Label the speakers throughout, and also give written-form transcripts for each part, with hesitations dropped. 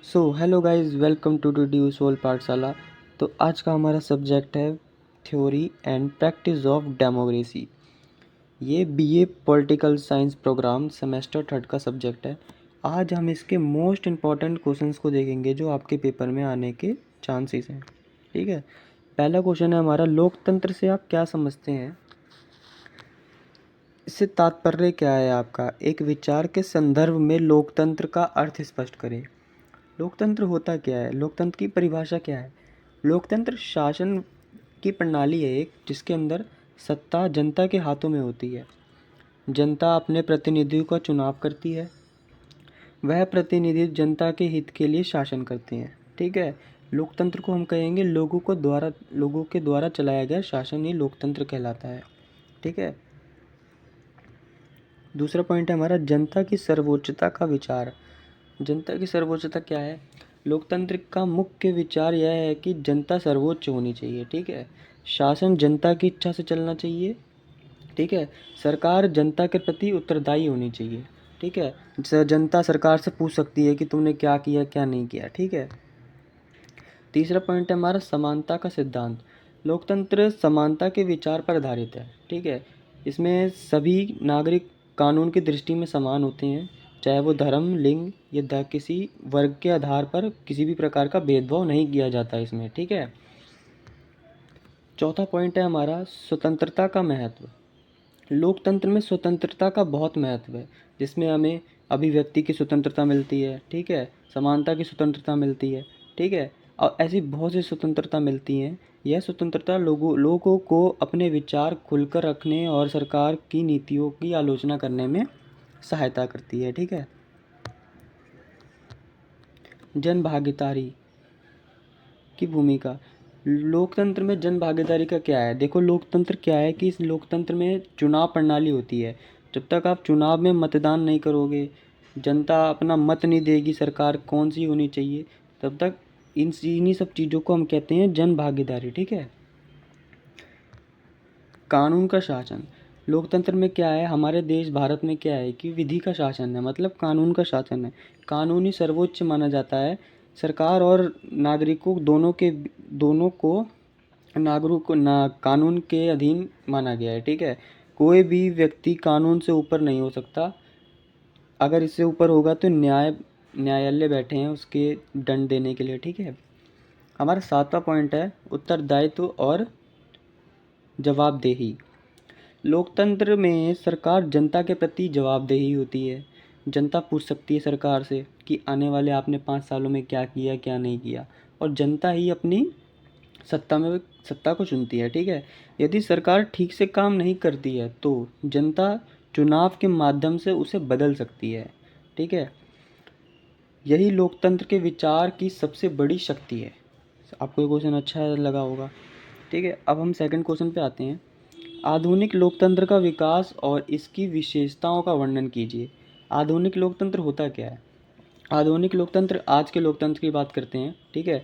Speaker 1: So hello guys, welcome to DU SOL Pathshala. तो आज का हमारा सब्जेक्ट है theory and practice of democracy. ये BA political science programme semester third का सब्जेक्ट है। आज हम इसके मोस्ट इम्पॉर्टेंट क्वेश्चंस को देखेंगे जो आपके पेपर में आने के चांसेस हैं। ठीक है, पहला क्वेश्चन है हमारा, लोकतंत्र से आप क्या समझते हैं? इससे तात्पर्य क्या है आपका? एक विचार के संदर्भ में लोकतंत्र का अर्थ स्पष्ट करें। लोकतंत्र होता क्या है? लोकतंत्र की परिभाषा क्या है? लोकतंत्र शासन की प्रणाली है एक, जिसके अंदर सत्ता जनता के हाथों में होती है। जनता अपने प्रतिनिधियों का चुनाव करती है। वह प्रतिनिधि जनता के हित के लिए शासन करते हैं। ठीक है, लोकतंत्र को हम कहेंगे लोगों के द्वारा चलाया गया शासन ही लोकतंत्र कहलाता है। ठीक है, दूसरा पॉइंट है हमारा, जनता की सर्वोच्चता का विचार। जनता की सर्वोच्चता क्या है? लोकतंत्र का मुख्य विचार यह है कि जनता सर्वोच्च होनी चाहिए। ठीक है, शासन जनता की इच्छा से चलना चाहिए। ठीक है, सरकार जनता के प्रति उत्तरदायी होनी चाहिए। ठीक है, जनता सरकार से पूछ सकती है कि तुमने क्या किया क्या नहीं किया। ठीक है, तीसरा पॉइंट है हमारा, समानता का सिद्धांत। लोकतंत्र समानता के विचार पर आधारित है। ठीक है, इसमें सभी नागरिक कानून की दृष्टि में समान होते हैं, चाहे वो धर्म, लिंग या किसी वर्ग के आधार पर किसी भी प्रकार का भेदभाव नहीं किया जाता इसमें। ठीक है, चौथा पॉइंट है हमारा, स्वतंत्रता का महत्व। लोकतंत्र में स्वतंत्रता का बहुत महत्व है, जिसमें हमें अभिव्यक्ति की स्वतंत्रता मिलती है। ठीक है, समानता की स्वतंत्रता मिलती है। ठीक है, और ऐसी बहुत सी स्वतंत्रता मिलती हैं। यह स्वतंत्रता लोगों को अपने विचार खुलकर रखने और सरकार की नीतियों की आलोचना करने में सहायता करती है। ठीक है, जन भागीदारी की भूमिका। लोकतंत्र में जन भागीदारी का क्या है? देखो, लोकतंत्र क्या है कि इस लोकतंत्र में चुनाव प्रणाली होती है। जब तक आप चुनाव में मतदान नहीं करोगे, जनता अपना मत नहीं देगी सरकार कौन सी होनी चाहिए, तब तक इन्हीं सब चीज़ों को हम कहते हैं जन भागीदारी। ठीक है, कानून का शासन। लोकतंत्र में क्या है, हमारे देश भारत में क्या है कि विधि का शासन है, मतलब कानून का शासन है। कानून ही सर्वोच्च माना जाता है। सरकार और नागरिकों दोनों को नागरिक को ना कानून के अधीन माना गया है। ठीक है, कोई भी व्यक्ति कानून से ऊपर नहीं हो सकता। अगर इससे ऊपर होगा तो न्यायालय बैठे हैं उसके दंड देने के लिए। ठीक है, हमारा सातवां पॉइंट है, उत्तरदायित्व और जवाबदेही। लोकतंत्र में सरकार जनता के प्रति जवाबदेही होती है। जनता पूछ सकती है सरकार से कि आने वाले आपने 5 सालों में क्या किया क्या नहीं किया, और जनता ही अपनी सत्ता को चुनती है। ठीक है, यदि सरकार ठीक से काम नहीं करती है तो जनता चुनाव के माध्यम से उसे बदल सकती है। ठीक है, यही लोकतंत्र के विचार की सबसे बड़ी शक्ति है। आपको ये क्वेश्चन अच्छा लगा होगा। ठीक है, अब हम सेकंड क्वेश्चन पे आते हैं। आधुनिक लोकतंत्र का विकास और इसकी विशेषताओं का वर्णन कीजिए। आधुनिक लोकतंत्र होता क्या है? आधुनिक लोकतंत्र, आज के लोकतंत्र की बात करते हैं। ठीक है,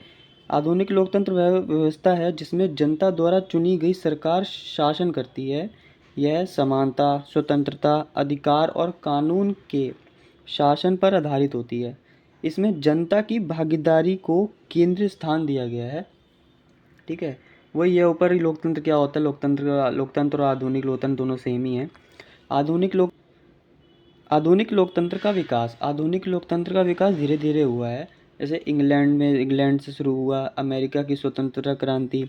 Speaker 1: आधुनिक लोकतंत्र वह व्यवस्था है जिसमें जनता द्वारा चुनी गई सरकार शासन करती है। यह समानता, स्वतंत्रता, अधिकार और कानून के शासन पर आधारित होती है। इसमें जनता की भागीदारी को केंद्रीय स्थान दिया गया है। ठीक है, वही है ऊपर ही लोकतंत्र क्या होता है। लोकतंत्र और आधुनिक लोकतंत्र दोनों सेम ही हैं। आधुनिक लोक आधुनिक लोकतंत्र का विकास। आधुनिक लोकतंत्र का विकास धीरे धीरे हुआ है। जैसे इंग्लैंड से शुरू हुआ, अमेरिका की स्वतंत्रता क्रांति,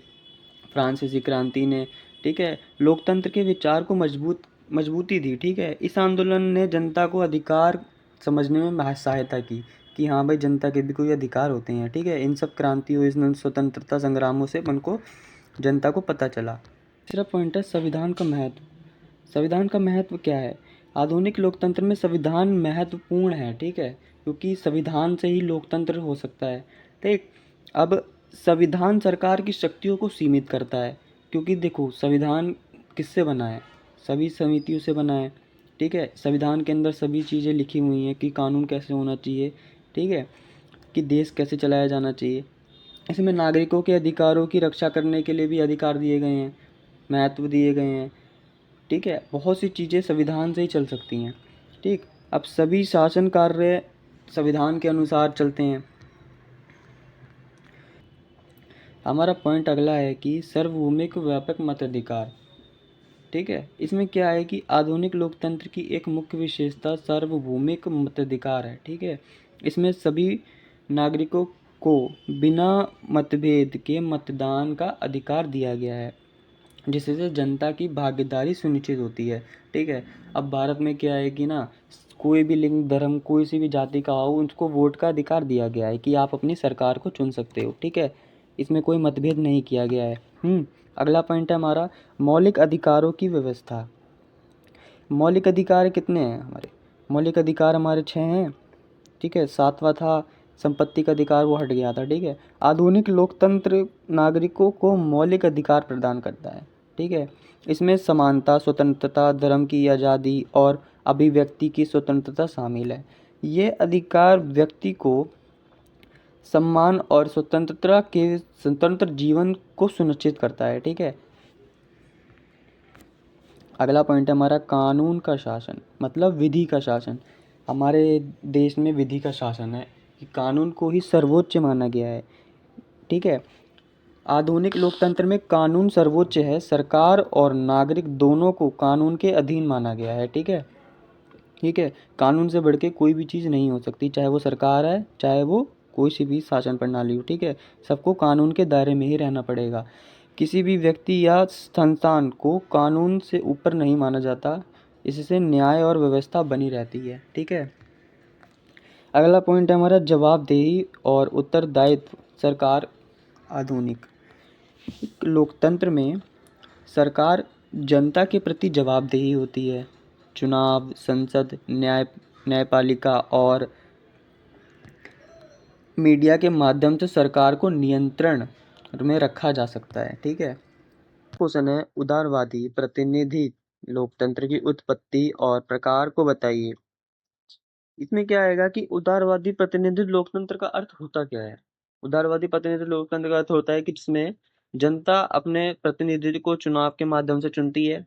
Speaker 1: फ्रांसीसी क्रांति ने, ठीक है, लोकतंत्र के विचार को मजबूती दी। ठीक है, इस आंदोलन ने जनता को अधिकार समझने में सहायता की कि हाँ भाई, जनता के भी कोई अधिकार होते हैं। ठीक है, इन सब क्रांतियों, इन स्वतंत्रता संग्रामों से उनको जनता को पता चला। तीसरा पॉइंट है संविधान का महत्व। संविधान का महत्व क्या है? आधुनिक लोकतंत्र में संविधान महत्वपूर्ण है। ठीक है, क्योंकि संविधान से ही लोकतंत्र हो सकता है। ठीक, अब संविधान सरकार की शक्तियों को सीमित करता है, क्योंकि देखो संविधान किससे बना है? सभी समितियों से बना है। ठीक है, संविधान के अंदर सभी चीज़ें लिखी हुई हैं कि कानून कैसे होना चाहिए। ठीक है, कि देश कैसे चलाया जाना चाहिए। इसमें नागरिकों के अधिकारों की रक्षा करने के लिए भी अधिकार दिए गए हैं, महत्व दिए गए हैं। ठीक है, बहुत सी चीज़ें संविधान से ही चल सकती हैं। ठीक, अब सभी शासन कार्य संविधान के अनुसार चलते हैं। हमारा पॉइंट अगला है कि सार्वभौमिक व्यापक मताधिकार। ठीक है, इसमें क्या है कि आधुनिक लोकतंत्र की एक मुख्य विशेषता सार्वभौमिक मताधिकार है। ठीक है, इसमें सभी नागरिकों को बिना मतभेद के मतदान का अधिकार दिया गया है, जिससे जनता की भागीदारी सुनिश्चित होती है। ठीक है, अब भारत में क्या है कि ना, कोई भी लिंग, धर्म, कोई सी भी जाति का हो, उनको वोट का अधिकार दिया गया है कि आप अपनी सरकार को चुन सकते हो। ठीक है, इसमें कोई मतभेद नहीं किया गया है। अगला पॉइंट है हमारा मौलिक अधिकारों की व्यवस्था। मौलिक अधिकार कितने हैं हमारे? मौलिक अधिकार हमारे 6 हैं। ठीक है, 7वां था संपत्ति का अधिकार, वो हट गया था। ठीक है, आधुनिक लोकतंत्र नागरिकों को मौलिक अधिकार प्रदान करता है। ठीक है, इसमें समानता, स्वतंत्रता, धर्म की आज़ादी और अभिव्यक्ति की स्वतंत्रता शामिल है। ये अधिकार व्यक्ति को सम्मान और स्वतंत्रता के स्वतंत्र जीवन को सुनिश्चित करता है। ठीक है, अगला पॉइंट है हमारा कानून का शासन, मतलब विधि का शासन। हमारे देश में विधि का शासन है कि कानून को ही सर्वोच्च माना गया है। ठीक है, आधुनिक लोकतंत्र में कानून सर्वोच्च है। सरकार और नागरिक दोनों को कानून के अधीन माना गया है। ठीक है, ठीक है, कानून से बढ़ के कोई भी चीज़ नहीं हो सकती, चाहे वो सरकार है, चाहे वो कोई सी भी शासन प्रणाली हो। ठीक है, सबको कानून के दायरे में ही रहना पड़ेगा। किसी भी व्यक्ति या संस्थान को कानून से ऊपर नहीं माना जाता। इससे न्याय और व्यवस्था बनी रहती है। ठीक है, अगला पॉइंट है हमारा जवाबदेही और उत्तरदायित्व। सरकार आधुनिक लोकतंत्र में सरकार जनता के प्रति जवाबदेही होती है। चुनाव, संसद, न्यायपालिका और मीडिया के माध्यम से सरकार को नियंत्रण में रखा जा सकता है। ठीक है, क्वेश्चन है उदारवादी प्रतिनिधि लोकतंत्र की उत्पत्ति और प्रकार को बताइए। इसमें क्या आएगा कि उदारवादी प्रतिनिधि लोकतंत्र का अर्थ होता क्या है? उदारवादी प्रतिनिधि लोकतंत्र का अर्थ होता है कि जिसमें जनता अपने प्रतिनिधि को चुनाव के माध्यम से चुनती है।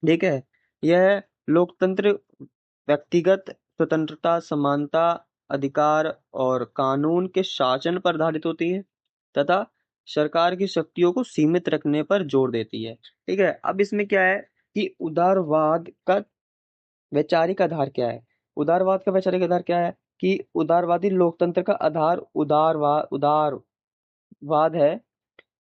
Speaker 1: ठीक है, यह लोकतंत्र व्यक्तिगत स्वतंत्रता, समानता, अधिकार और कानून के शासन पर आधारित होती है तथा सरकार की शक्तियों को सीमित रखने पर जोर देती है। ठीक है, अब इसमें क्या है कि उदारवाद का वैचारिक आधार क्या है? उदारवाद का वैचारिक आधार क्या है कि उदारवादी लोकतंत्र का आधार उदारवाद है।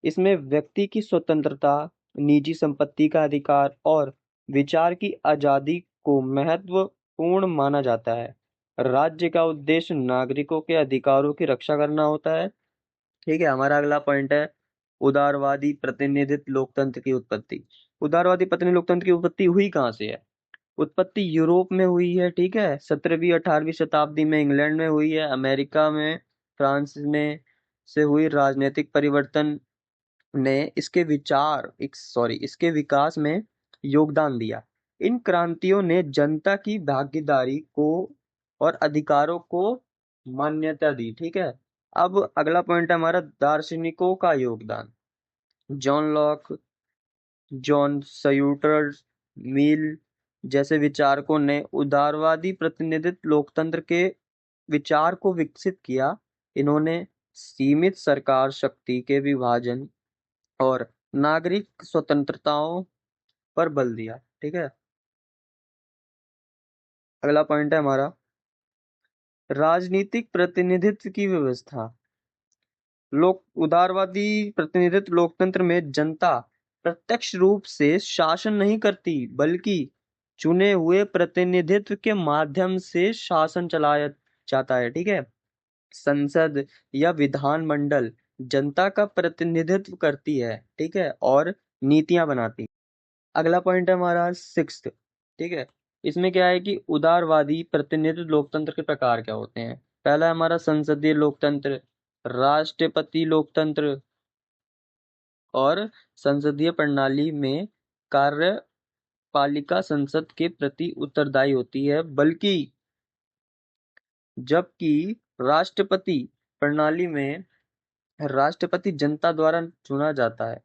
Speaker 1: इसमें व्यक्ति की स्वतंत्रता, निजी संपत्ति का अधिकार और विचार की आजादी को महत्वपूर्ण माना जाता है। राज्य का उद्देश्य नागरिकों के अधिकारों की रक्षा करना होता है। ठीक है, हमारा अगला पॉइंट है उदारवादी प्रतिनिधित्व लोकतंत्र की उत्पत्ति। उदारवादी प्रतिनिधि लोकतंत्र की उत्पत्ति हुई कहाँ से है? उत्पत्ति यूरोप में हुई है। ठीक है, 17वीं 18वीं शताब्दी में इंग्लैंड में हुई है, अमेरिका में, फ्रांस में से हुई। राजनीतिक परिवर्तन ने इसके विकास में योगदान दिया। इन क्रांतियों ने जनता की भागीदारी को और अधिकारों को मान्यता दी। ठीक है, अब अगला पॉइंट है हमारा दार्शनिकों का योगदान। जॉन लॉक, जॉन स्यूअर्ट मिल जैसे विचारकों ने उदारवादी प्रतिनिधित्व लोकतंत्र के विचार को विकसित किया। इन्होंने सीमित सरकार शक्ति के विभाजन और नागरिक स्वतंत्रताओं पर बल दिया। ठीक है, अगला पॉइंट है हमारा राजनीतिक प्रतिनिधित्व की व्यवस्था। लोक उदारवादी प्रतिनिधित्व लोकतंत्र में जनता प्रत्यक्ष रूप से शासन नहीं करती, बल्कि चुने हुए प्रतिनिधित्व के माध्यम से शासन चलाया जाता है। ठीक है, संसद या विधानमंडल जनता का प्रतिनिधित्व करती है। ठीक है, और नीतियां बनाती। अगला पॉइंट है हमारा 6th। ठीक है, इसमें क्या है कि उदारवादी प्रतिनिधित्व लोकतंत्र के प्रकार क्या होते हैं। पहला है हमारा संसदीय लोकतंत्र, राष्ट्रपति लोकतंत्र। और संसदीय प्रणाली में कार्यपालिका संसद के प्रति उत्तरदायी होती है, बल्कि जबकि राष्ट्रपति प्रणाली में राष्ट्रपति जनता द्वारा चुना जाता है।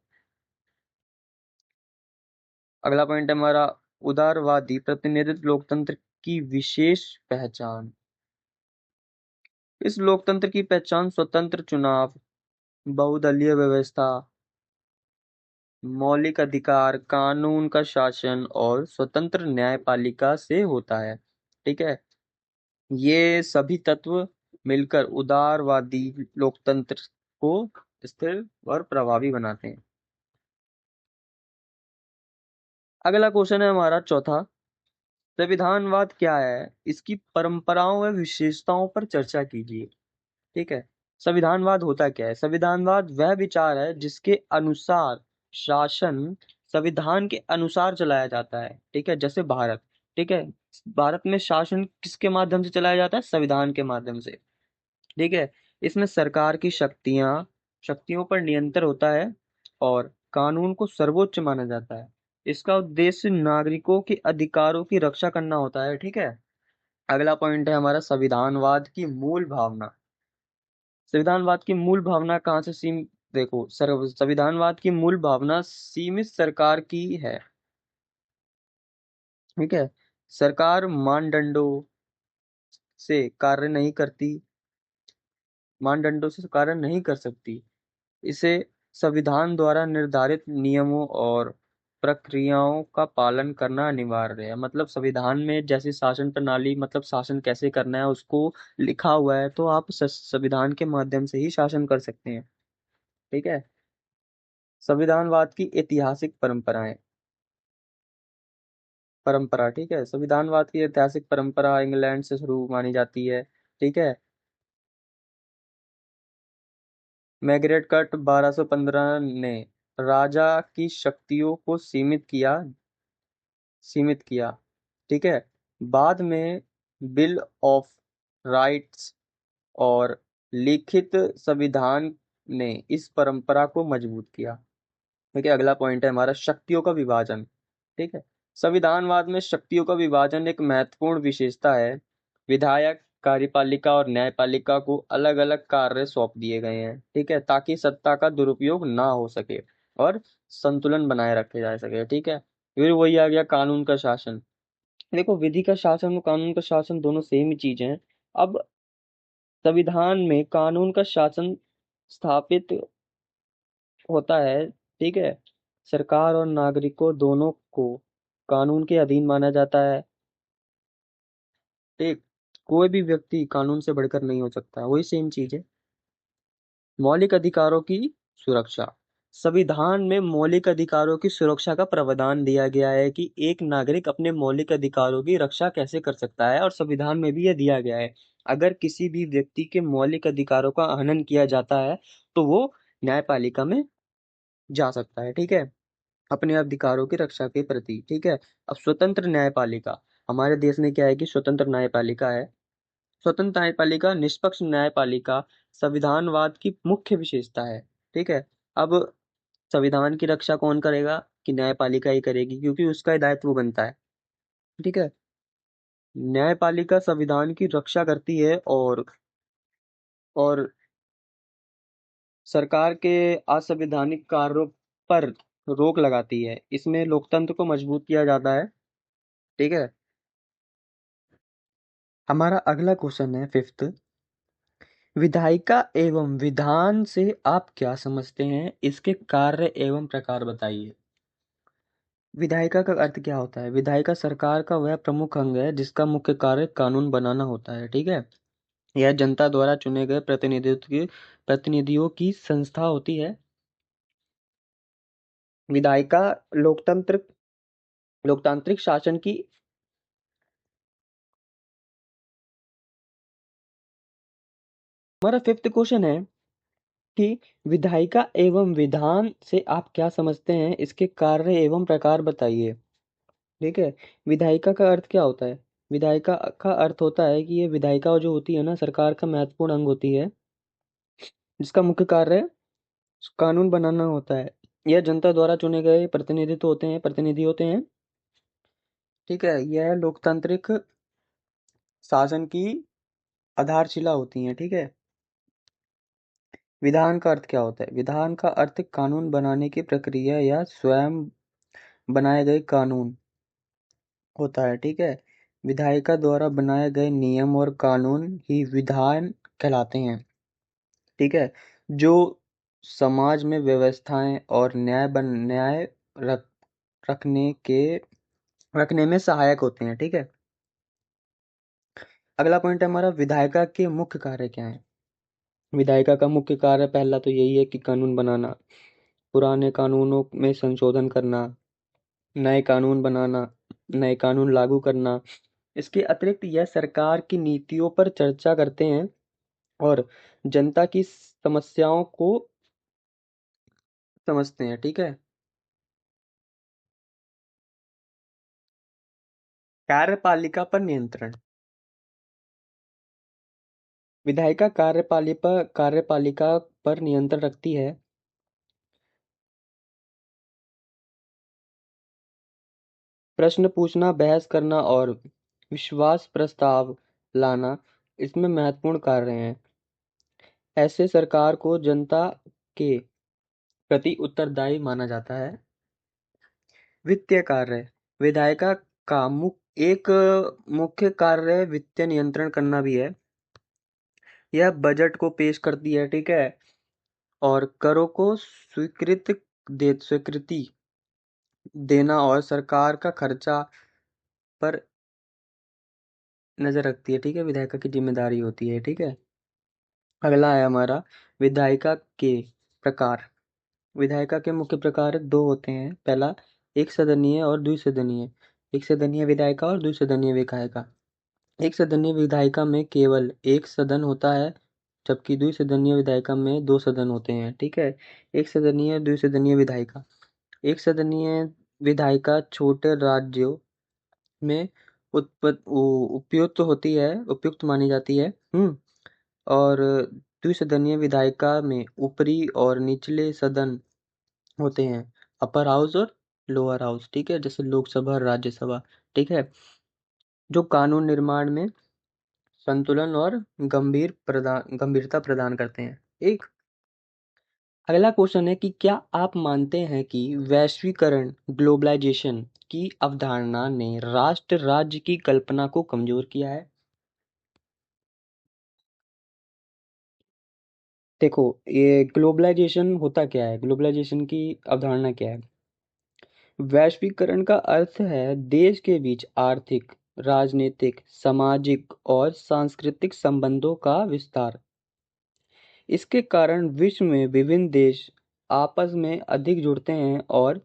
Speaker 1: अगला पॉइंट है हमारा उदारवादी प्रतिनिधित्व लोकतंत्र की विशेष पहचान। इस लोकतंत्र की पहचान स्वतंत्र चुनाव, बहुदलीय व्यवस्था, मौलिक अधिकार, कानून का शासन और स्वतंत्र न्यायपालिका से होता है। ठीक है, ये सभी तत्व मिलकर उदारवादी लोकतंत्र को स्थिर और प्रभावी बनाते हैं। अगला क्वेश्चन है हमारा चौथा, संविधानवाद क्या है, इसकी परंपराओं व विशेषताओं पर चर्चा कीजिए। ठीक है, संविधानवाद होता क्या है? संविधानवाद वह विचार है जिसके अनुसार शासन संविधान के अनुसार चलाया जाता है। ठीक है, जैसे भारत। ठीक है, भारत में शासन किसके माध्यम से चलाया जाता है? संविधान के माध्यम से। ठीक है, इसमें सरकार की शक्तियों पर नियंत्रण होता है और कानून को सर्वोच्च माना जाता है। इसका उद्देश्य नागरिकों के अधिकारों की रक्षा करना होता है। ठीक है, अगला पॉइंट है हमारा संविधानवाद की मूल भावना। संविधानवाद की मूल भावना कहाँ से देखो सर, संविधानवाद की मूल भावना सीमित सरकार की है। ठीक है, सरकार से कार्य नहीं करती मानदंडों से कार्य नहीं कर सकती। इसे संविधान द्वारा निर्धारित नियमों और प्रक्रियाओं का पालन करना अनिवार्य है। मतलब संविधान में जैसी शासन प्रणाली, मतलब शासन कैसे करना है उसको लिखा हुआ है, तो आप संविधान के माध्यम से ही शासन कर सकते हैं। ठीक है, संविधानवाद की ऐतिहासिक परंपरा। ठीक है, संविधानवाद की ऐतिहासिक परंपरा इंग्लैंड से शुरू मानी जाती है। ठीक है, मैग्रेट कट 1215 ने राजा की शक्तियों को सीमित किया। ठीक है, बाद में बिल ऑफ राइट्स और लिखित संविधान ने इस परंपरा को मजबूत किया। ठीक है, अगला पॉइंट है हमारा शक्तियों का विभाजन। ठीक है, संविधानवाद में शक्तियों का विभाजन एक महत्वपूर्ण विशेषता है। विधायक, कार्यपालिका और न्यायपालिका को अलग अलग कार्य सौंप दिए गए हैं। ठीक है, ताकि सत्ता का दुरुपयोग ना हो सके और संतुलन बनाए रखे जा सके। ठीक है, फिर वही आ गया कानून का शासन। देखो, विधि का शासन और कानून का शासन दोनों सेम ही चीज हैं। अब संविधान में कानून का शासन स्थापित होता है। ठीक है, सरकार और नागरिकों दोनों को कानून के अधीन माना जाता है। ठीक, कोई भी व्यक्ति कानून से बढ़कर नहीं हो सकता, वही सेम चीज है। मौलिक अधिकारों की सुरक्षा। संविधान में मौलिक अधिकारों की सुरक्षा का प्रावधान दिया गया है कि एक नागरिक अपने मौलिक अधिकारों की रक्षा कैसे कर सकता है, और संविधान में भी यह दिया गया है। अगर किसी भी व्यक्ति के मौलिक अधिकारों का हनन किया जाता है तो वो न्यायपालिका में जा सकता है। ठीक है, अपने अधिकारों की रक्षा के प्रति। ठीक है, अब स्वतंत्र न्यायपालिका। हमारे देश में क्या है कि स्वतंत्र न्यायपालिका है। स्वतंत्र न्यायपालिका, निष्पक्ष न्यायपालिका संविधानवाद की मुख्य विशेषता है। ठीक है, अब संविधान की रक्षा कौन करेगा? कि न्यायपालिका ही करेगी, क्योंकि उसका ही दायित्व बनता है। ठीक है, न्यायपालिका संविधान की रक्षा करती है और सरकार के असंवैधानिक कार्यों पर रोक लगाती है। इसमें लोकतंत्र को मजबूत किया जाता है। ठीक है, हमारा अगला क्वेश्चन है फिफ्थ, विधायिका एवं विधान से आप क्या समझते हैं, इसके कार्य एवं प्रकार बताइए। विधायिका का अर्थ क्या होता है? विधायिका सरकार का वह प्रमुख अंग है जिसका मुख्य कार्य कानून बनाना होता है। ठीक है, यह जनता द्वारा चुने गए प्रतिनिधियों की संस्था होती है। विधायिका लोकतंत्र लोकतांत्रिक शासन की। हमारा फिफ्थ क्वेश्चन है कि विधायिका एवं विधान से आप क्या समझते हैं, इसके कार्य एवं प्रकार बताइए। ठीक है, विधायिका का अर्थ क्या होता है? विधायिका का अर्थ होता है कि ये विधायिका जो होती है ना, सरकार का महत्वपूर्ण अंग होती है जिसका मुख्य कार्य कानून बनाना होता है। यह जनता द्वारा चुने गए प्रतिनिधि होते हैं। ठीक है, यह लोकतांत्रिक शासन की आधारशिला होती हैं। ठीक है, विधान का अर्थ क्या होता है? विधान का अर्थ कानून बनाने की प्रक्रिया या स्वयं बनाए गए कानून होता है। ठीक है, विधायिका द्वारा बनाए गए नियम और कानून ही विधान कहलाते हैं। ठीक है, जो समाज में व्यवस्थाएं और न्याय रख रखने के रखने में सहायक होते हैं। ठीक है। अगला पॉइंट है हमारा, विधायिका के मुख्य कार्य क्या है। विधायिका का मुख्य कार्य पहला तो यही है कि कानून बनाना, पुराने कानूनों में संशोधन करना, नए कानून बनाना, नए कानून लागू करना। इसके अतिरिक्त यह सरकार की नीतियों पर चर्चा करते हैं और जनता की समस्याओं को समझते हैं। ठीक है। कार्यपालिका पर नियंत्रण। विधायिका कार्यपालिका पर नियंत्रण रखती है। प्रश्न पूछना, बहस करना और विश्वास प्रस्ताव लाना इसमें महत्वपूर्ण कार्य हैं। ऐसे सरकार को जनता के प्रति उत्तरदायी माना जाता है। वित्तीय कार्य। विधायिका का एक मुख्य कार्य वित्तीय नियंत्रण करना भी है। यह बजट को पेश करती है। ठीक है। और करों को स्वीकृति देना और सरकार का खर्चा पर नजर रखती है। ठीक है। विधायिका की जिम्मेदारी होती है। ठीक है। अगला है हमारा, विधायिका के प्रकार। विधायिका के मुख्य प्रकार दो होते हैं। पहला, एक सदनीय और द्विसदनीय। एक सदनीय विधायिका और द्विसदनीय विधायिका। एक सदनीय विधायिका में केवल एक सदन होता है, जबकि द्विसदनीय विधायिका में दो सदन होते हैं। ठीक है। एक सदनीय द्विसदनीय विधायिका। एक सदनीय विधायिका छोटे राज्यों में उपयुक्त मानी जाती है। और द्विसदनीय विधायिका में ऊपरी और निचले सदन होते हैं, अपर हाउस और लोअर हाउस। ठीक है। जैसे लोकसभा और राज्यसभा। ठीक है। जो कानून निर्माण में संतुलन और गंभीरता प्रदान करते हैं। एक अगला क्वेश्चन है कि क्या आप मानते हैं कि वैश्वीकरण, ग्लोबलाइजेशन की अवधारणा ने राष्ट्र राज्य की कल्पना को कमजोर किया है। देखो, ये ग्लोबलाइजेशन होता क्या है, ग्लोबलाइजेशन की अवधारणा क्या है। वैश्वीकरण का अर्थ है देश के बीच आर्थिक, राजनीतिक, सामाजिक और सांस्कृतिक संबंधों का विस्तार। इसके कारण विश्व में विभिन्न देश आपस में अधिक जुड़ते हैं और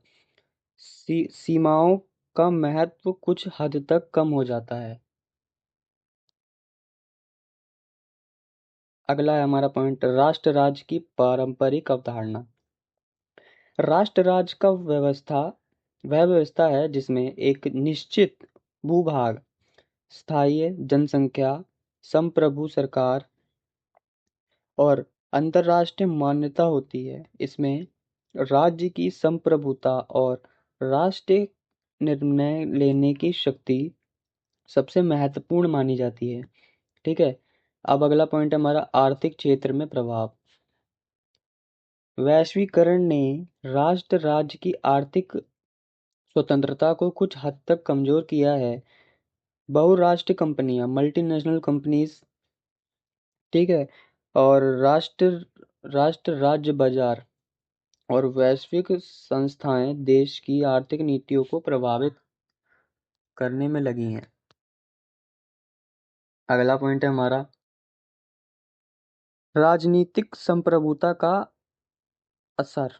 Speaker 1: सीमाओं का महत्व कुछ हद तक कम हो जाता है। अगला है हमारा पॉइंट, राष्ट्र राज्य की पारंपरिक अवधारणा। राष्ट्र राज्य का वह व्यवस्था है जिसमें एक निश्चित भूभाग, स्थायी जनसंख्या, संप्रभु सरकार और अंतर्राष्ट्रीय मान्यता होती है। इसमें राज्य की संप्रभुता और राष्ट्रीय निर्णय लेने की शक्ति सबसे महत्वपूर्ण मानी जाती है। ठीक है। अब अगला पॉइंट है हमारा, आर्थिक क्षेत्र में प्रभाव। वैश्वीकरण ने राष्ट्र राज्य की आर्थिक स्वतंत्रता को कुछ हद तक कमजोर किया है। बहुराष्ट्रीय कंपनियां, मल्टीनेशनल कंपनीज, ठीक है, और राष्ट्र राज्य बाजार और वैश्विक संस्थाएं देश की आर्थिक नीतियों को प्रभावित करने में लगी हैं। अगला पॉइंट है हमारा, राजनीतिक संप्रभुता का असर।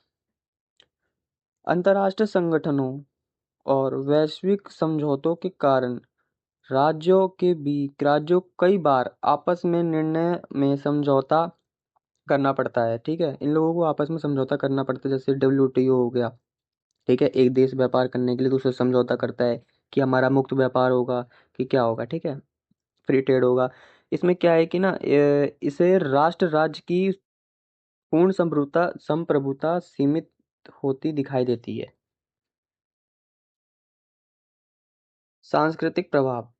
Speaker 1: अंतर्राष्ट्रीय संगठनों और वैश्विक समझौतों के कारण राज्यों कई बार आपस में निर्णय में समझौता करना पड़ता है। ठीक है। इन लोगों को आपस में समझौता करना पड़ता है, जैसे WTO हो गया। ठीक है। एक देश व्यापार करने के लिए दूसरे से समझौता करता है कि हमारा मुक्त व्यापार होगा, कि क्या होगा। ठीक है। फ्री ट्रेड होगा। इसमें क्या है कि ना, इसे राष्ट्र राज्य की पूर्ण संप्रभुता सीमित होती दिखाई देती है। सांस्कृतिक प्रभाव।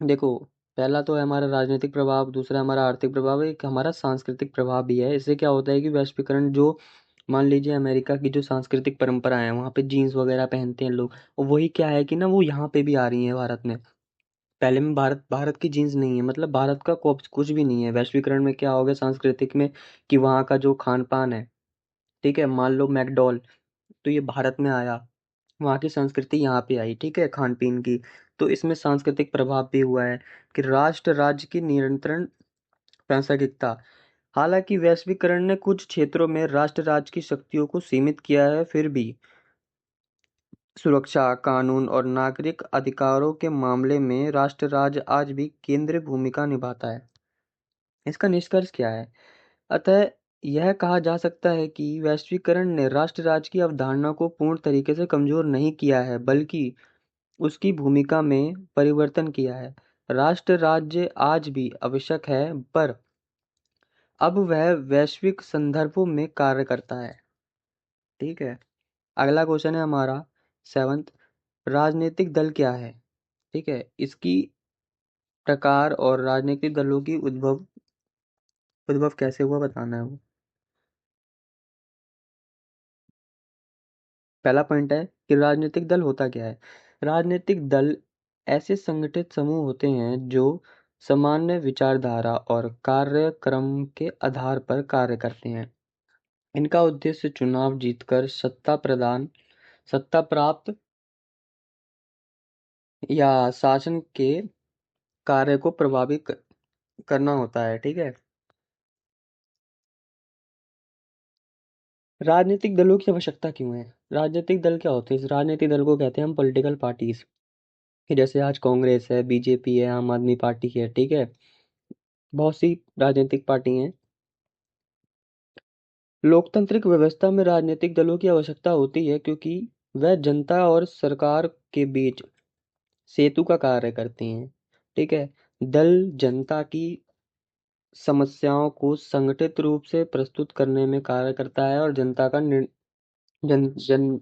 Speaker 1: देखो, पहला तो है हमारा राजनीतिक प्रभाव, दूसरा हमारा आर्थिक प्रभाव, एक हमारा सांस्कृतिक प्रभाव भी है। इससे क्या होता है कि वैश्वीकरण, जो मान लीजिए अमेरिका की जो सांस्कृतिक परंपरा है, वहाँ पे जीन्स वगैरह पहनते हैं लोग, और वही क्या है कि ना वो यहाँ पे भी आ रही है भारत में। पहले में भारत भारत की जीन्स नहीं है, मतलब भारत का कुछ भी नहीं है। वैश्वीकरण में क्या हो गया सांस्कृतिक में, कि वहाँ का जो खान पान है, ठीक है, मान लो मैकडॉल, तो ये भारत में आया, वहाँ की संस्कृति यहाँ पे आई, ठीक है, खान पीन की। तो इसमें सांस्कृतिक प्रभाव भी हुआ है कि राष्ट्र राज्य की नियंत्रण प्रासंगिकता। हालांकि वैश्वीकरण ने कुछ क्षेत्रों में राष्ट्र राज्य की शक्तियों को सीमित किया है, फिर भी सुरक्षा, कानून और नागरिक अधिकारों के मामले में राष्ट्र राज्य आज भी केंद्रीय भूमिका निभाता है। इसका निष्कर्ष क्या है? अतः यह कहा जा सकता है कि वैश्वीकरण ने राष्ट्र राज्य की अवधारणा को पूर्ण तरीके से कमजोर नहीं किया है, बल्कि उसकी भूमिका में परिवर्तन किया है। राष्ट्र राज्य आज भी आवश्यक है, पर अब वह वैश्विक संदर्भों में कार्य करता है। ठीक है। अगला क्वेश्चन है हमारा सेवंथ, राजनीतिक दल क्या है? ठीक है, इसकी प्रकार और राजनीतिक दलों की उद्भव उद्भव कैसे हुआ बताना है वो। पहला पॉइंट है कि राजनीतिक दल होता क्या है। राजनीतिक दल ऐसे संगठित समूह होते हैं जो सामान्य विचारधारा और कार्यक्रम के आधार पर कार्य करते हैं। इनका उद्देश्य चुनाव जीतकर सत्ता प्राप्त या शासन के कार्य को करना होता है। ठीक है। राजनीतिक दलों की आवश्यकता क्यों है? राजनीतिक दल क्या होते हैं? इस राजनीतिक दल को कहते हैं हम पॉलिटिकल पार्टीज। कि जैसे आज कांग्रेस है, बीजेपी है, आम आदमी पार्टी है, ठीक है, बहुत सी राजनीतिक पार्टी हैं। लोकतांत्रिक व्यवस्था में राजनीतिक दलों की आवश्यकता होती है क्योंकि वह जनता और सरकार के बीच सेतु का कार्य करती हैं। ठीक है। दल जनता की समस्याओं को संगठित रूप से प्रस्तुत करने में कार्य करता है और जनता का जन जन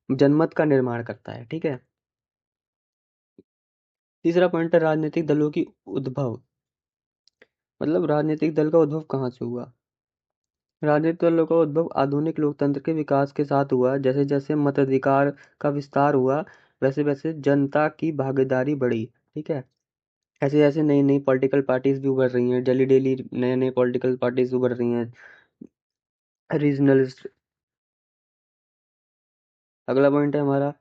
Speaker 1: जनमत का निर्माण करता है। ठीक है। तीसरा पॉइंट है राजनीतिक दलों की उद्भव। मतलब राजनीतिक दल का उद्भव कहाँ से हुआ? राजनीतिक दलों का उद्भव आधुनिक लोकतंत्र के विकास के साथ हुआ। जैसे जैसे मताधिकार का विस्तार हुआ, वैसे वैसे जनता की भागीदारी बढ़ी। ठीक है। ऐसे ऐसे नई नई पॉलिटिकल पार्टीज भी उभर रही हैं, डेली डेली नए नए पॉलिटिकल पार्टीज उभर रही हैं, रीजनलिस्ट। अगला पॉइंट है हमारा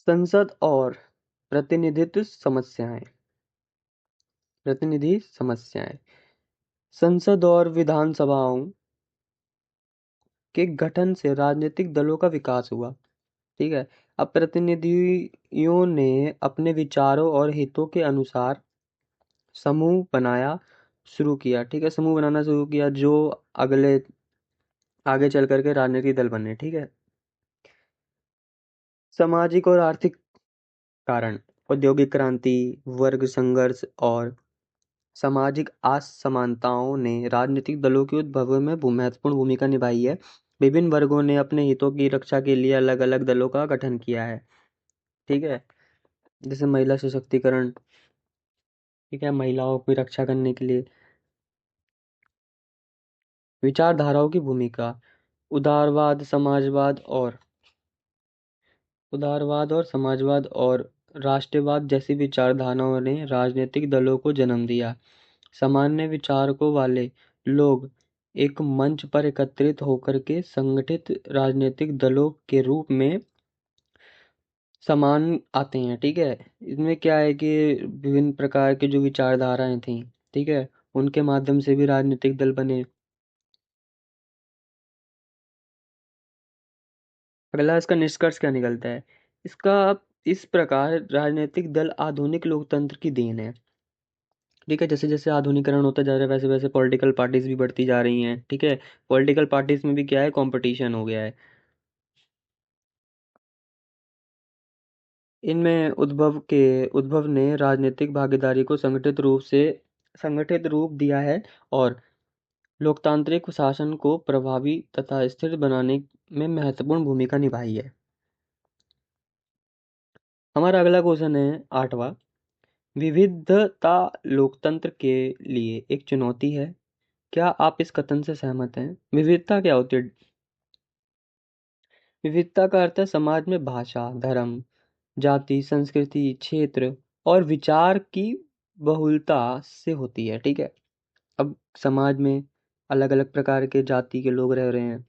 Speaker 1: संसद और प्रतिनिधित्व समस्याएं। प्रतिनिधि समस्याएं। संसद और विधानसभाओं के गठन से राजनीतिक दलों का विकास हुआ। ठीक है। अब प्रतिनिधियों ने अपने विचारों और हितों के अनुसार समूह बनाया शुरू किया। ठीक है, समूह बनाना शुरू किया जो अगले आगे चल करके राजनीतिक दल बने। ठीक है। सामाजिक और आर्थिक कारण, औद्योगिक क्रांति, वर्ग संघर्ष और सामाजिक असमानताओं ने राजनीतिक दलों के उद्भव में महत्वपूर्ण भूमिका निभाई है। विभिन्न वर्गों ने अपने हितों की रक्षा के लिए अलग अलग दलों का गठन किया है। ठीक है। जैसे महिला सशक्तिकरण, ठीक है, महिलाओं की रक्षा करने के लिए। विचारधाराओं की भूमिका, उदारवाद समाजवाद और समाजवाद और राष्ट्रवाद जैसी विचारधाराओं ने राजनीतिक दलों को जन्म दिया। सामान्य विचारकों वाले लोग एक मंच पर एकत्रित होकर के संगठित राजनीतिक दलों के रूप में समान आते हैं। ठीक है। इसमें क्या है कि विभिन्न प्रकार की जो विचारधाराएं थी, ठीक है, उनके माध्यम से भी राजनीतिक दल बने। अगला इसका निष्कर्ष क्या निकलता है? इसका इस प्रकार राजनीतिक दल आधुनिक लोकतंत्र की देन है। ठीक है। जैसे जैसे आधुनिकरण होता जा रहा है वैसे वैसे पॉलिटिकल पार्टीज भी बढ़ती जा रही हैं। ठीक है। पॉलिटिकल पार्टीज में भी क्या है, कंपटीशन हो गया है। इनमें उद्भव ने राजनीतिक भागीदारी को संगठित रूप दिया है और लोकतांत्रिक शासन को प्रभावी तथा स्थिर बनाने में महत्वपूर्ण भूमिका निभाई है। हमारा अगला क्वेश्चन है आठवां, विविधता लोकतंत्र के लिए एक चुनौती है। क्या आप इस कथन से सहमत हैं? विविधता क्या होती है? विविधता का अर्थ है समाज में भाषा, धर्म, जाति, संस्कृति, क्षेत्र और विचार की बहुलता से होती है। ठीक है। अब समाज में अलग अलग प्रकार के जाति के लोग रह रहे हैं,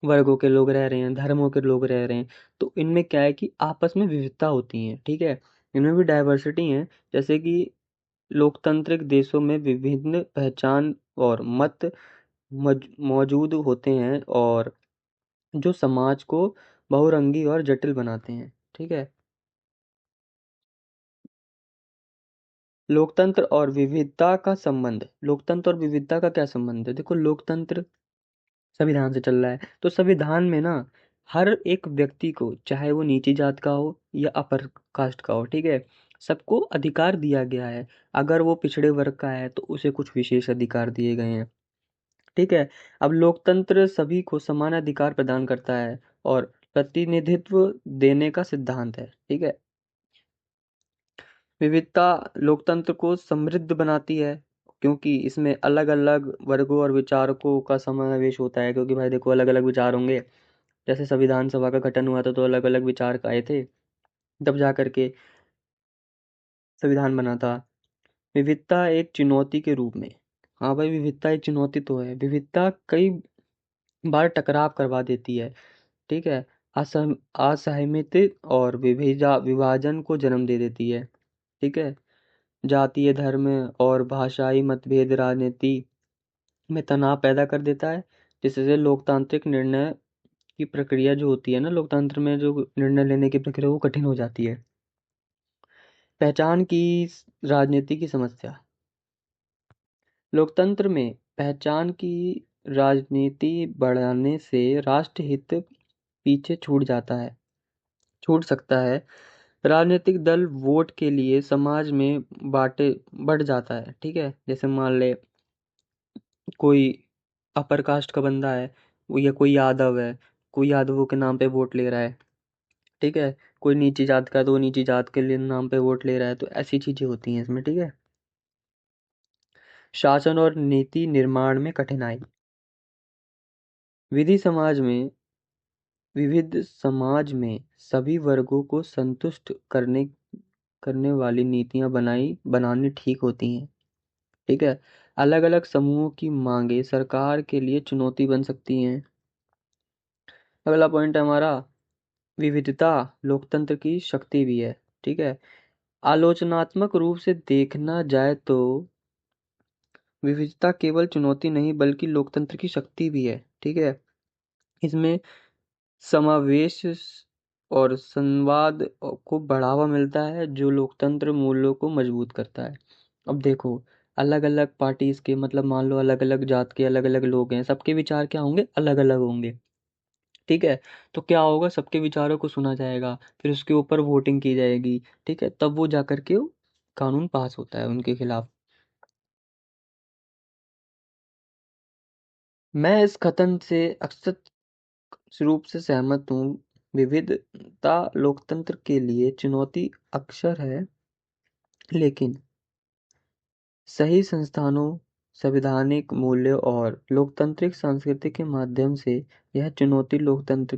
Speaker 1: वर्गों के लोग रह रहे हैं, धर्मों के लोग रह रहे हैं। तो इनमें क्या है कि आपस में विविधता होती है। ठीक है। इनमें भी डाइवर्सिटी है। जैसे कि लोकतांत्रिक देशों में विभिन्न पहचान और मत मौजूद होते हैं, और जो समाज को बहुरंगी और जटिल बनाते हैं। ठीक है। लोकतंत्र और विविधता का संबंध, लोकतंत्र और विविधता का क्या संबंध है? देखो, लोकतंत्र संविधान से चल रहा है, तो संविधान में ना हर एक व्यक्ति को, चाहे वो नीची जात का हो या अपर कास्ट का हो, ठीक है, सबको अधिकार दिया गया है। अगर वो पिछड़े वर्ग का है तो उसे कुछ विशेष अधिकार दिए गए हैं। ठीक है। अब लोकतंत्र सभी को समान अधिकार प्रदान करता है और प्रतिनिधित्व देने का सिद्धांत है। ठीक है। विविधता लोकतंत्र को समृद्ध बनाती है, क्योंकि इसमें अलग अलग वर्गों और विचारकों का समावेश होता है। क्योंकि भाई देखो, अलग अलग विचार होंगे। जैसे संविधान सभा का गठन हुआ था तो अलग अलग विचार आए थे, तब जा करके संविधान बना था। विविधता एक चुनौती के रूप में, हाँ भाई, विविधता एक चुनौती तो है। विविधता कई बार टकराव करवा देती है। ठीक है। असहमति और विभाजन को जन्म दे देती है। ठीक है। जातीय, धर्म और भाषाई मतभेद राजनीति में तनाव पैदा कर देता है, जिससे लोकतांत्रिक निर्णय की प्रक्रिया जो होती है ना, लोकतंत्र में जो निर्णय लेने की प्रक्रिया वो कठिन हो जाती है। पहचान की राजनीति की समस्या, लोकतंत्र में पहचान की राजनीति बढ़ाने से राष्ट्रहित पीछे छूट सकता है। राजनीतिक दल वोट के लिए समाज में बांटे बढ़ जाता है। ठीक है। जैसे मान ले कोई अपर कास्ट का बंदा है, वो या कोई यादव है, कोई यादवों के नाम पे वोट ले रहा है। ठीक है। कोई नीची जात का है तो वो नीची जात के लिए नाम पे वोट ले रहा है। तो ऐसी चीजें होती हैं इसमें। ठीक है। शासन और नीति निर्माण में कठिनाई, विधि समाज में विविध समाज में सभी वर्गों को संतुष्ट करने करने वाली नीतियां बनानी ठीक होती हैं। ठीक है। अलग अलग समूहों की मांगे सरकार के लिए चुनौती बन सकती हैं। अगला पॉइंट है हमारा, विविधता लोकतंत्र की शक्ति भी है। ठीक है। आलोचनात्मक रूप से देखना जाए तो विविधता केवल चुनौती नहीं बल्कि लोकतंत्र की शक्ति भी है। ठीक है। इसमें समावेश और संवाद को बढ़ावा मिलता है, जो लोकतंत्र मूल्यों को मजबूत करता है। अब देखो, अलग अलग पार्टीज के, मतलब मान लो अलग अलग जात के अलग अलग लोग हैं, सबके विचार क्या होंगे? अलग अलग होंगे। ठीक है। तो क्या होगा, सबके विचारों को सुना जाएगा, फिर उसके ऊपर वोटिंग की जाएगी। ठीक है। तब वो जाकर के वो कानून पास होता है उनके खिलाफ। मैं इस कथन से अक्सर रूप से सहमत हूँ। विविधता लोकतंत्र के लिए चुनौती अक्सर है, लेकिन सही संस्थानों, संवैधानिक मूल्यों और लोकतांत्रिक संस्कृति के माध्यम से यह चुनौती लोकतंत्र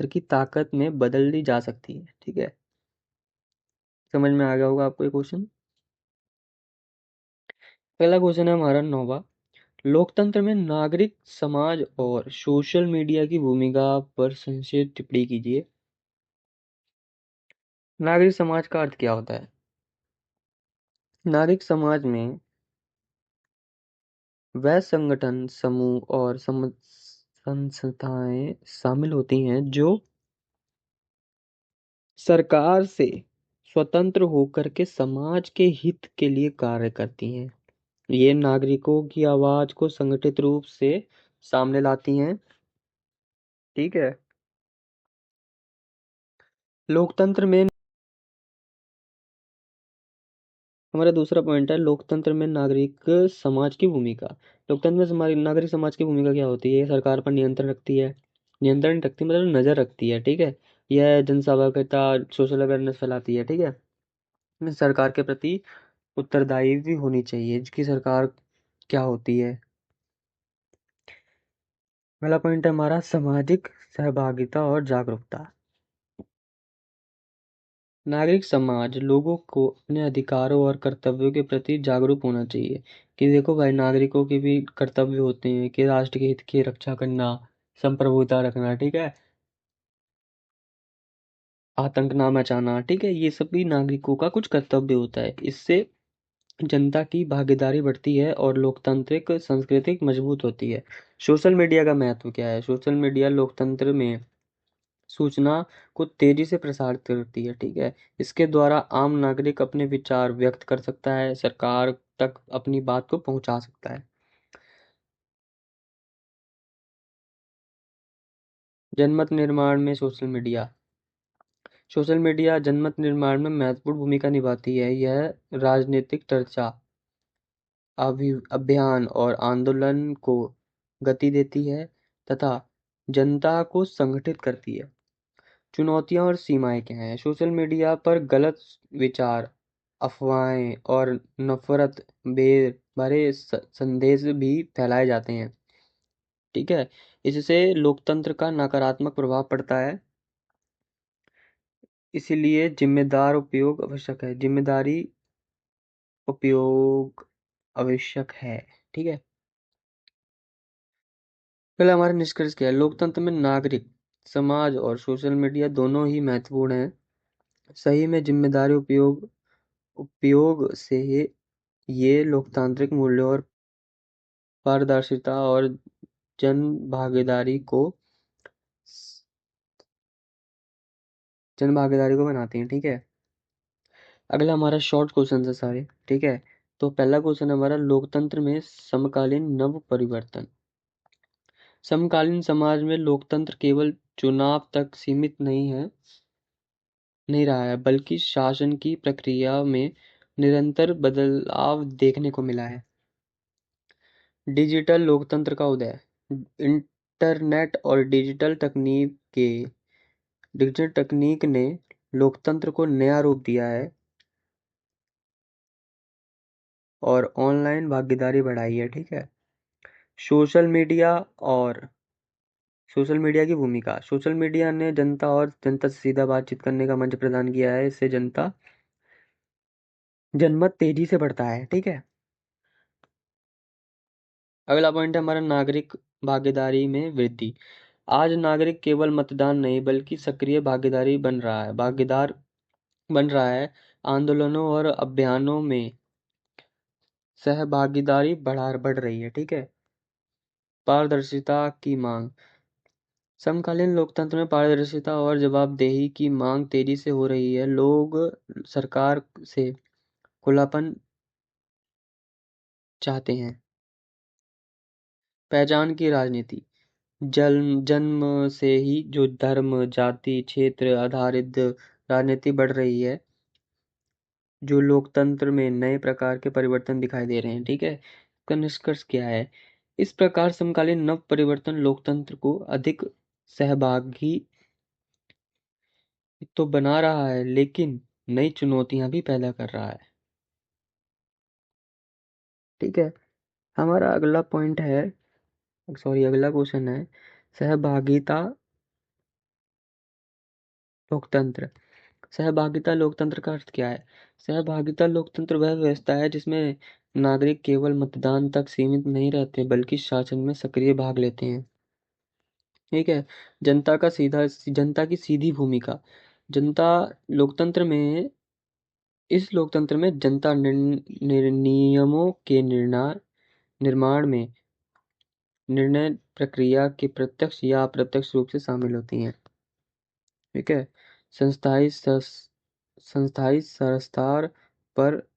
Speaker 1: की ताकत में बदल दी जा सकती है। ठीक है। समझ में आ गया होगा आपको ये क्वेश्चन। पहला क्वेश्चन है हमारा 9वां, लोकतंत्र में नागरिक समाज और सोशल मीडिया की भूमिका पर संक्षिप्त टिप्पणी कीजिए। नागरिक समाज का अर्थ क्या होता है? नागरिक समाज में वह संगठन, समूह और संस्थाएं शामिल होती हैं जो सरकार से स्वतंत्र होकर के समाज के हित के लिए कार्य करती हैं। ये नागरिकों की आवाज को संगठित रूप से सामने लाती हैं। ठीक है। लोकतंत्र में हमारा दूसरा पॉइंट है, लोकतंत्र में नागरिक समाज की भूमिका। लोकतंत्र में नागरिक समाज की भूमिका क्या होती है? ये सरकार पर नियंत्रण रखती है, नियंत्रण रखती है मतलब नजर रखती है। ठीक है। यह जनसहभागिता, सोशल अवेयरनेस फैलाती है। ठीक है। सरकार के प्रति उत्तरदायी भी होनी चाहिए कि सरकार क्या होती है। पहला पॉइंट है हमारा सामाजिक सहभागिता और जागरूकता। नागरिक समाज लोगों को अपने अधिकारों और कर्तव्यों के प्रति जागरूक होना चाहिए। कि देखो भाई, नागरिकों के भी कर्तव्य होते हैं कि राष्ट्र के हित की रक्षा करना, संप्रभुता रखना, ठीक है, आतंक ना मचाना, ठीक है, ये सभी नागरिकों का कुछ कर्तव्य होता है। इससे जनता की भागीदारी बढ़ती है और लोकतांत्रिक संस्कृति मजबूत होती है। सोशल मीडिया का महत्व क्या है? सोशल मीडिया लोकतंत्र में सूचना को तेजी से प्रसारित करती है, ठीक है। इसके द्वारा आम नागरिक अपने विचार व्यक्त कर सकता है, सरकार तक अपनी बात को पहुंचा सकता है। जनमत निर्माण में सोशल मीडिया जनमत निर्माण में महत्वपूर्ण भूमिका निभाती है। यह राजनीतिक चर्चा, अभियान और आंदोलन को गति देती है तथा जनता को संगठित करती है। चुनौतियां और सीमाएं क्या हैं? सोशल मीडिया पर गलत विचार, अफवाहें और नफरत भरे संदेश भी फैलाए जाते हैं, ठीक है। इससे लोकतंत्र का नकारात्मक प्रभाव पड़ता है। इसीलिए जिम्मेदारी उपयोग आवश्यक है, ठीक है। पहले हमारा निष्कर्ष क्या है? लोकतंत्र में नागरिक समाज और सोशल मीडिया दोनों ही महत्वपूर्ण हैं। सही में जिम्मेदारी उपयोग से ये लोकतांत्रिक मूल्यों और पारदर्शिता और जन भागीदारी को बनाते हैं, ठीक है। अगला हमारा शॉर्ट क्वेश्चन है सारे, ठीक है। तो पहला क्वेश्चन हमारा, लोकतंत्र में समकालीन नव परिवर्तन। समकालीन समाज में लोकतंत्र केवल चुनाव तक सीमित नहीं रहा है, बल्कि शासन की प्रक्रिया में निरंतर बदलाव देखने को मिला है। डिजिटल लोकतंत्र का उदय। इंटरनेट और डिजिटल तकनीक ने लोकतंत्र को नया रूप दिया है और ऑनलाइन भागीदारी बढ़ाई है, ठीक है। सोशल मीडिया और सोशल मीडिया की भूमिका। सोशल मीडिया ने जनता से सीधा बातचीत करने का मंच प्रदान किया है। इससे जनमत तेजी से बढ़ता है, ठीक है। अगला पॉइंट है हमारा, नागरिक भागीदारी में वृद्धि। आज नागरिक केवल मतदान नहीं बल्कि सक्रिय भागीदार बन रहा है। आंदोलनों और अभियानों में सहभागीदारी बढ़ रही है, ठीक है। पारदर्शिता की मांग। समकालीन लोकतंत्र में पारदर्शिता और जवाबदेही की मांग तेजी से हो रही है। लोग सरकार से खुलापन चाहते हैं। पहचान की राजनीति। जन्म से ही जो धर्म, जाति, क्षेत्र आधारित राजनीति बढ़ रही है, जो लोकतंत्र में नए प्रकार के परिवर्तन दिखाई दे रहे हैं, ठीक है। इसका निष्कर्ष क्या है? इस प्रकार समकालीन नव परिवर्तन लोकतंत्र को अधिक सहभागी तो बना रहा है, लेकिन नई चुनौतियां भी पैदा कर रहा है, ठीक है। हमारा अगला पॉइंट है, सॉरी, अगला क्वेश्चन है, सहभागिता लोकतंत्र। सहभागिता लोकतंत्र का अर्थ क्या है? सहभागिता लोकतंत्र वह व्यवस्था है जिसमें नागरिक केवल मतदान तक सीमित नहीं रहते बल्कि शासन में सक्रिय भाग लेते हैं, ठीक है। जनता की सीधी भूमिका। जनता लोकतंत्र में इस लोकतंत्र में जनता नियमों के निर्माण में निर्णय प्रक्रिया के प्रत्यक्ष या अप्रत्यक्ष रूप से शामिल होती हैं, ठीक है। संस्थाई सस- संस्थाई स्तर पर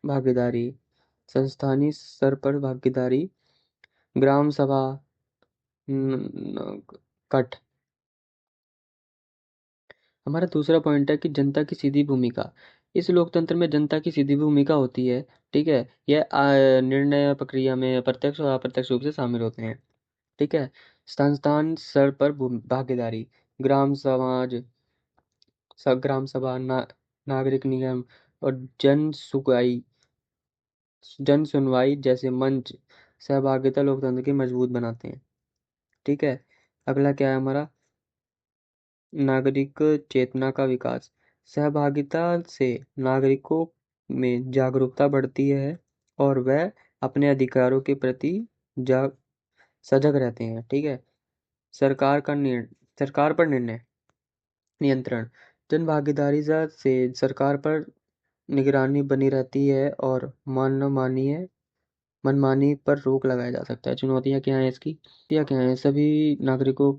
Speaker 1: भागीदारी। संस्थानी स्तर पर भागीदारी, ग्राम सभा, कट। हमारा दूसरा पॉइंट है कि जनता की सीधी भूमिका। इस लोकतंत्र में जनता की सीधी भूमिका होती है, ठीक है। यह निर्णय प्रक्रिया में प्रत्यक्ष और अप्रत्यक्ष रूप से शामिल होते हैं, ठीक है। संस्थान स्तर पर भागीदारी, ग्राम समाज, ग्राम सभा, नागरिक निगम और जन सुनवाई जैसे मंच सहभागिता लोकतंत्र की मजबूत बनाते हैं, ठीक है। अगला क्या है हमारा, नागरिक चेतना का विकास। सहभागिता से नागरिकों में जागरूकता बढ़ती है और वह अपने अधिकारों के प्रति जा सजग रहते हैं। ठीक है। सरकार पर निर्णय नियंत्रण। जन भागीदारी से सरकार पर निगरानी बनी रहती है और मनमानी पर रोक लगाया जा सकता है। चुनौतियां क्या हैं इसकी? चुनौतियां क्या हैं? सभी नागरिकों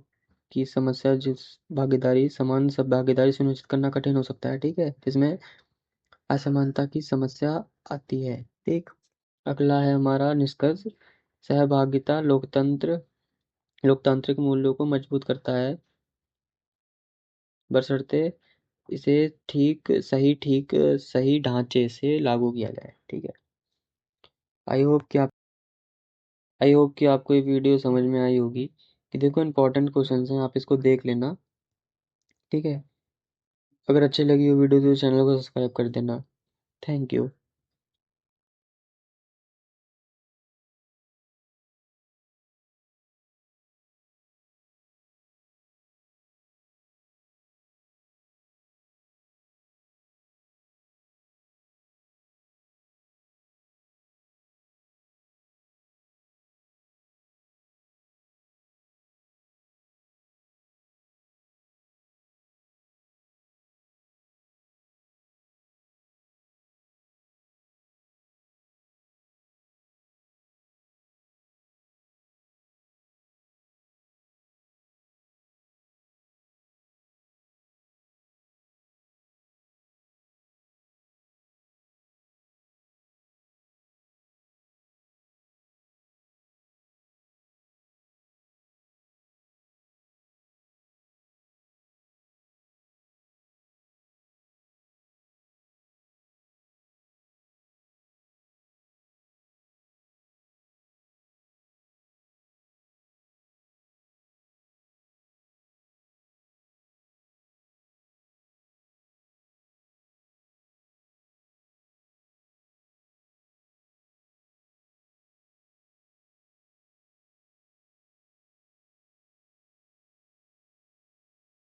Speaker 1: की समस्या जिस भागीदारी समान सब भागीदारी सुनिश्चित करना कठिन हो सकता है। ठीक है, जिसमें असमानता की समस्या आती है। ठीक। अगला है हमारा निष्कर्ष। सहभागिता लोकतांत्रिक मूल्यों को मजबूत करता है, बशर्ते इसे ठीक सही ढांचे से लागू किया जाए। ठीक है। आई होप कि आप आई होप कि आपको ये वीडियो समझ में आई होगी कि देखो इंपॉर्टेंट क्वेश्चंस हैं, आप इसको देख लेना। ठीक है। अगर अच्छी लगी हो वीडियो तो चैनल को सब्सक्राइब कर देना। Thank you.